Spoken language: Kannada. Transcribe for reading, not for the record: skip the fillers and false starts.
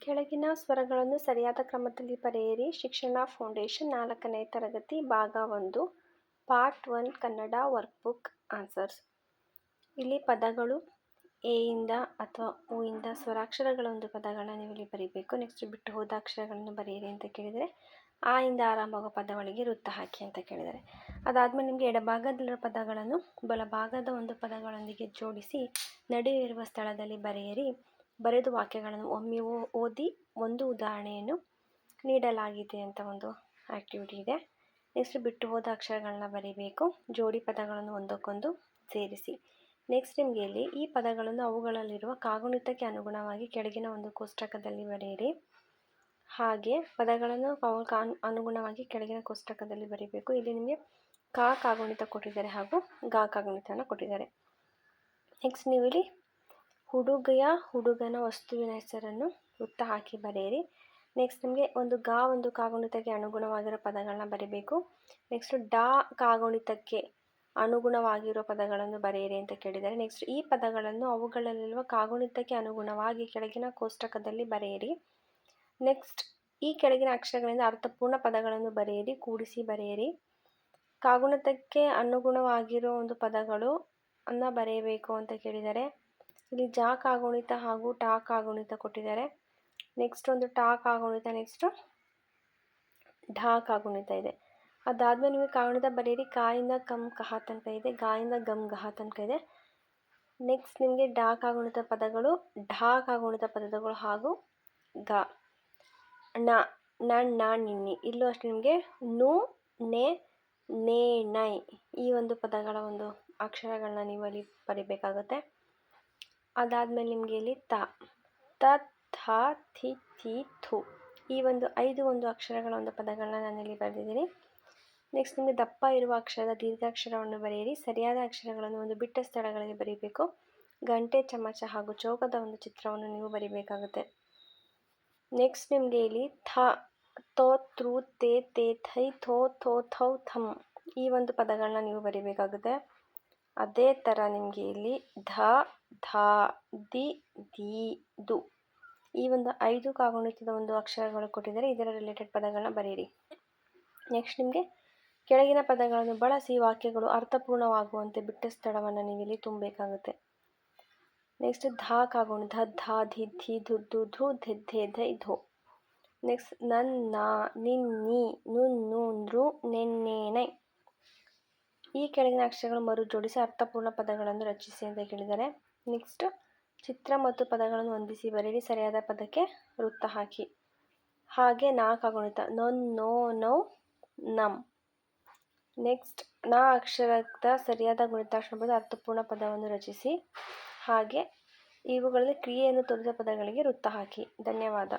ಕೆಳಗಿನ ಸ್ವರಗಳನ್ನು ಸರಿಯಾದ ಕ್ರಮದಲ್ಲಿ ಬರೆಯಿರಿ. ಶಿಕ್ಷಣ ಫೌಂಡೇಶನ್ 4ನೇ ತರಗತಿ ಭಾಗ 1 ಪಾರ್ಟ್ 1 ಕನ್ನಡ ವರ್ಕ್ಬುಕ್ ಆನ್ಸರ್ಸ್. ಇಲ್ಲಿ ಪದಗಳು ಎ ಇಂದ ಅಥವಾ ಉ ಇಂದ ಸ್ವರಾಕ್ಷರಗಳ ಒಂದು ಪದಗಳನ್ನ ನೀವು ಇಲ್ಲಿ ಬರೀಬೇಕು. ನೆಕ್ಸ್ಟ್ ಬಿಟ್ಟು ಹೋದ ಅಕ್ಷರಗಳನ್ನು ಬರೆಯಿರಿ ಅಂತ ಕೇಳಿದರೆ ಆ ಇಂದ ಆರಂಭವಾಗೋ ಪದಗಳಿಗೆ ವೃತ್ತ ಹಾಕಿ ಅಂತ ಕೇಳಿದ್ದಾರೆ. ಅದಾದಮೇಲೆ ನಿಮಗೆ ಎಡಭಾಗದಲ್ಲಿರೋ ಪದಗಳನ್ನು ಬಲಭಾಗದ ಒಂದು ಪದಗಳೊಂದಿಗೆ ಜೋಡಿಸಿ ನಡುವೆ ಇರುವ ಸ್ಥಳದಲ್ಲಿ ಬರೆಯಿರಿ. ಬರೆದು ವಾಕ್ಯಗಳನ್ನು ಒಮ್ಮೆ ಓದಿ ಒಂದು ಉದಾಹರಣೆಯನ್ನು ನೀಡಲಾಗಿದೆ ಅಂತ ಒಂದು ಆ್ಯಕ್ಟಿವಿಟಿ ಇದೆ. ನೆಕ್ಸ್ಟ್ ಬಿಟ್ಟು ಹೋದ ಅಕ್ಷರಗಳನ್ನ ಬರೀಬೇಕು. ಜೋಡಿ ಪದಗಳನ್ನು ಒಂದಕ್ಕೊಂದು ಸೇರಿಸಿ. ನೆಕ್ಸ್ಟ್ ನಿಮಗೆ ಇಲ್ಲಿ ಈ ಪದಗಳನ್ನು ಅವುಗಳಲ್ಲಿರುವ ಕಾಗುಣಿತಕ್ಕೆ ಅನುಗುಣವಾಗಿ ಕೆಳಗಿನ ಒಂದು ಕೋಷ್ಟಕದಲ್ಲಿ ಬರೆಯಿರಿ. ಹಾಗೆ ಪದಗಳನ್ನು ಅನುಗುಣವಾಗಿ ಕೆಳಗಿನ ಕೋಷ್ಟಕದಲ್ಲಿ ಬರೀಬೇಕು. ಇಲ್ಲಿ ನಿಮಗೆ ಕಾಗುಣಿತ ಕೊಟ್ಟಿದ್ದಾರೆ ಹಾಗೂ ಕಾಗುಣಿತನ ಕೊಟ್ಟಿದ್ದಾರೆ. ನೆಕ್ಸ್ಟ್ ನೀವು ಇಲ್ಲಿ ಹುಡುಗನ ವಸ್ತುವಿನ ಹೆಸರನ್ನು ವೃತ್ತ ಹಾಕಿ ಬರೆಯಿರಿ. ನೆಕ್ಸ್ಟ್ ನಿಮಗೆ ಒಂದು ಕಾಗುಣಿತಕ್ಕೆ ಅನುಗುಣವಾಗಿರೋ ಪದಗಳನ್ನ ಬರೀಬೇಕು. ನೆಕ್ಸ್ಟ್ ಕಾಗುಣಿತಕ್ಕೆ ಅನುಗುಣವಾಗಿರೋ ಪದಗಳನ್ನು ಬರೆಯಿರಿ ಅಂತ ಕೇಳಿದ್ದಾರೆ. ನೆಕ್ಸ್ಟ್ ಈ ಪದಗಳನ್ನು ಅವುಗಳಲ್ಲಿರುವ ಕಾಗುಣಿತಕ್ಕೆ ಅನುಗುಣವಾಗಿ ಕೆಳಗಿನ ಕೋಷ್ಟಕದಲ್ಲಿ ಬರೆಯಿರಿ. ನೆಕ್ಸ್ಟ್ ಈ ಕೆಳಗಿನ ಅಕ್ಷರಗಳಿಂದ ಅರ್ಥಪೂರ್ಣ ಪದಗಳನ್ನು ಬರೆಯಿರಿ, ಕೂಡಿಸಿ ಬರೆಯಿರಿ. ಕಾಗುಣಿತಕ್ಕೆ ಅನುಗುಣವಾಗಿರೋ ಒಂದು ಪದಗಳು ಅನ್ನ ಬರೆಯಬೇಕು ಅಂತ ಕೇಳಿದ್ದಾರೆ. ಇಲ್ಲಿ ಕಾಗುಣಿತ ಹಾಗೂ ಕಾಗುಣಿತ ಕೊಟ್ಟಿದ್ದಾರೆ. ನೆಕ್ಸ್ಟ್ ಒಂದು ಕಾಗುಣಿತ, ನೆಕ್ಸ್ಟ್ ಕಾಗುಣಿತ ಇದೆ. ಅದಾದಮೇಲೆ ನಿಮಗೆ ಕಾಗುಣಿತ ಬರೆಯಿರಿ. ಕಾಯಿಂದ ಕಮ್ ಕಹ ತನಕ ಇದೆ, ಗಾಯಿಂದ ಗಮ್ ಗಹ ತನಕ ಇದೆ. ನೆಕ್ಸ್ಟ್ ನಿಮಗೆ ಕಾಗುಣಿತ ಪದಗಳು ಕಾಗುಣಿತ ಪದಗಳು ಹಾಗೂ ನ ನಿನ್ನಿ. ಇಲ್ಲೂ ಅಷ್ಟೇ ನಿಮಗೆ ನು ನೆ ನೇ ನೈ ಈ ಒಂದು ಪದಗಳ ಒಂದು ಅಕ್ಷರಗಳನ್ನ ನೀವು ಅಲ್ಲಿ ಬರಿಬೇಕಾಗುತ್ತೆ. ಅದಾದಮೇಲೆ ನಿಮಗೆ ಇಲ್ಲಿ ತ ಥ ಥಿ ಥಿ ಥು ಈ ಒಂದು 5 ಅಕ್ಷರಗಳ ಒಂದು ಪದಗಳನ್ನ ನಾನಿಲ್ಲಿ ಬರೆದಿದ್ದೀನಿ. ನೆಕ್ಸ್ಟ್ ನಿಮಗೆ ದಪ್ಪ ಇರುವ ಅಕ್ಷರದ ದೀರ್ಘಾಕ್ಷರವನ್ನು ಬರೆಯಿರಿ. ಸರಿಯಾದ ಅಕ್ಷರಗಳನ್ನು ಒಂದು ಬಿಟ್ಟ ಸ್ಥಳಗಳಲ್ಲಿ ಬರೀಬೇಕು. ಗಂಟೆ, ಚಮಚ ಹಾಗೂ ಚೌಕದ ಒಂದು ಚಿತ್ರವನ್ನು ನೀವು ಬರೀಬೇಕಾಗುತ್ತೆ. ನೆಕ್ಸ್ಟ್ ನಿಮಗೆ ಇಲ್ಲಿ ತೋ ತ್ರು ತೇ ತೇ ಥೈ ಥೋ ಥೋ ಥೌ ಥಮ್ ಈ ಒಂದು ಪದಗಳನ್ನ ನೀವು ಬರೀಬೇಕಾಗುತ್ತೆ. ಅದೇ ಥರ ನಿಮಗೆ ಇಲ್ಲಿ ಧ ದಿ ದಿ ದು ಈ ಒಂದು 5 ಕಾಗುಣಿತದ ಒಂದು ಅಕ್ಷರಗಳು ಕೊಟ್ಟಿದ್ದಾರೆ. ಇದರ ರಿಲೇಟೆಡ್ ಪದಗಳನ್ನ ಬರೀರಿ. ನೆಕ್ಸ್ಟ್ ನಿಮಗೆ ಕೆಳಗಿನ ಪದಗಳನ್ನು ಬಳಸಿ ವಾಕ್ಯಗಳು ಅರ್ಥಪೂರ್ಣವಾಗುವಂತೆ ಬಿಟ್ಟ ಸ್ಥಳವನ್ನು ನೀವು ಇಲ್ಲಿ ತುಂಬಬೇಕಾಗುತ್ತೆ. ನೆಕ್ಸ್ಟ್ ಕಾಗುಣಿತ ಧ ಧಿ ಧಿ ಧು ಧು ಧು ಧೆ ಧೆ ಧೈ ಧೋ. ನೆಕ್ಸ್ಟ್ ನನ್ನ ನಿನ್ನಿ ನುನ್ನು ನೃ ನೆನ್ನೇನೈ ಈ ಕೆಳಗಿನ ಅಕ್ಷರಗಳು ಮರು ಜೋಡಿಸಿ ಅರ್ಥಪೂರ್ಣ ಪದಗಳನ್ನು ರಚಿಸಿ ಅಂತ ಕೇಳಿದ್ದಾರೆ. ನೆಕ್ಸ್ಟ್ ಚಿತ್ರ ಮತ್ತು ಪದಗಳನ್ನು ಹೊಂದಿಸಿ ಬರೆಯಿರಿ. ಸರಿಯಾದ ಪದಕ್ಕೆ ವೃತ್ತ ಹಾಕಿ. ಹಾಗೆ ಕಾಗುಣಿತ ನೊನ್ ನೋ ನೌ ನಮ್. ನೆಕ್ಸ್ಟ್ ಅಕ್ಷರದ ಸರಿಯಾದ ಗುಣಿತಾಕ್ಷರ ಬರೆದು ಅರ್ಥಪೂರ್ಣ ಪದವನ್ನು ರಚಿಸಿ. ಹಾಗೆ ಇವುಗಳಲ್ಲಿ ಕ್ರಿಯೆಯನ್ನು ತೋರಿದ ಪದಗಳಿಗೆ ವೃತ್ತ ಹಾಕಿ. ಧನ್ಯವಾದ.